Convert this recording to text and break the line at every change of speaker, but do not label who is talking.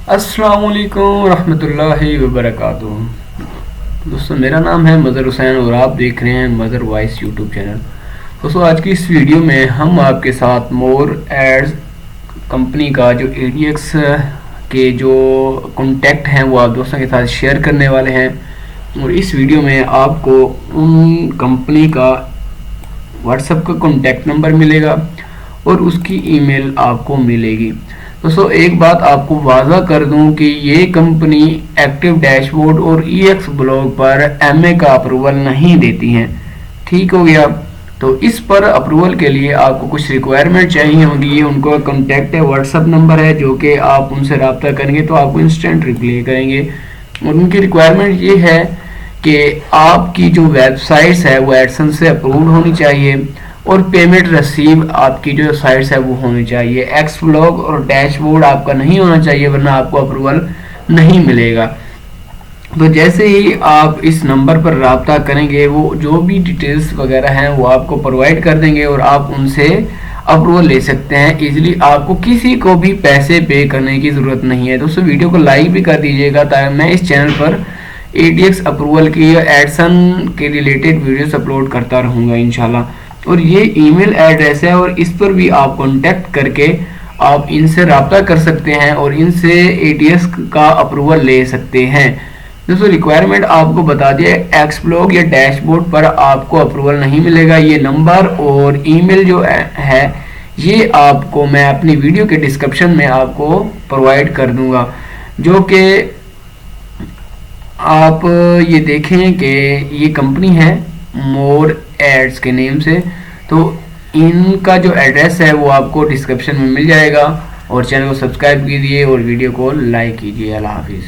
السلام علیکم ورحمۃ اللہ وبرکاتہ. دوستوں میرا نام ہے مظہر حسین اور آپ دیکھ رہے ہیں مظہر وائس یوٹیوب چینل. دوستوں آج کی اس ویڈیو میں ہم آپ کے ساتھ مور ایڈز کمپنی کا جو اے ڈی ایکس کے جو کانٹیکٹ ہیں وہ آپ دوستوں کے ساتھ شیئر کرنے والے ہیں. اور اس ویڈیو میں آپ کو ان کمپنی کا واٹس ایپ کا کانٹیکٹ نمبر ملے گا اور اس کی ای میل آپ کو ملے گی. دوستو ایک بات آپ کو واضح کر دوں کہ یہ کمپنی ایکٹیو ڈیش بورڈ اور ای ایکس بلاگ پر ایم اے کا اپروول نہیں دیتی ہیں. ٹھیک ہو گیا. تو اس پر اپروول کے لیے آپ کو کچھ ریکوائرمنٹ چاہیے ہوگی. یہ ان کو کانٹیکٹ ہے, واٹس ایپ نمبر ہے جو کہ آپ ان سے رابطہ کریں گے تو آپ کو انسٹنٹ ریپلائی کریں گے. اور ان کی ریکوائرمنٹ یہ ہے کہ آپ کی جو ویب سائٹس ہے وہ ایڈسنس سے اپرووڈ ہونی چاہیے اور پیمنٹ رسیو آپ کی جو سائٹس ہے وہ ہونی چاہیے. ایکس بلاگ اور ڈیش بورڈ آپ کا نہیں ہونا چاہیے ورنہ آپ کو اپروول نہیں ملے گا. تو جیسے ہی آپ اس نمبر پر رابطہ کریں گے وہ جو بھی ڈیٹیلز وغیرہ ہیں وہ آپ کو پرووائڈ کر دیں گے اور آپ ان سے اپروول لے سکتے ہیں ایزیلی. آپ کو کسی کو بھی پیسے پے کرنے کی ضرورت نہیں ہے. دوستو ویڈیو کو لائک بھی کر دیجیے گا تاکہ میں اس چینل پر اے ڈی ایکس اپروول کی یا ایڈسن کے ریلیٹڈ ویڈیوز اپلوڈ کرتا رہوں گا انشاءاللہ. اور یہ ای میل ایڈریس ہے اور اس پر بھی آپ کانٹیکٹ کر کے آپ ان سے رابطہ کر سکتے ہیں اور ان سے اے ڈی ایس کا اپروول لے سکتے ہیں. دوستو ریکوائرمنٹ آپ کو بتا دیا, ایکس بلاگ یا ڈیش بورڈ پر آپ کو اپروول نہیں ملے گا. یہ نمبر اور ای میل جو ہے یہ آپ کو میں اپنی ویڈیو کے ڈسکرپشن میں آپ کو پرووائڈ کر دوں گا, جو کہ آپ یہ دیکھیں کہ یہ کمپنی ہے مور ایڈز کے نیم سے. تو ان کا جو ایڈریس ہے وہ آپ کو ڈسکرپشن میں مل جائے گا. اور چینل کو سبسکرائب کیجیے اور ویڈیو کو لائک کیجیے. اللہ حافظ.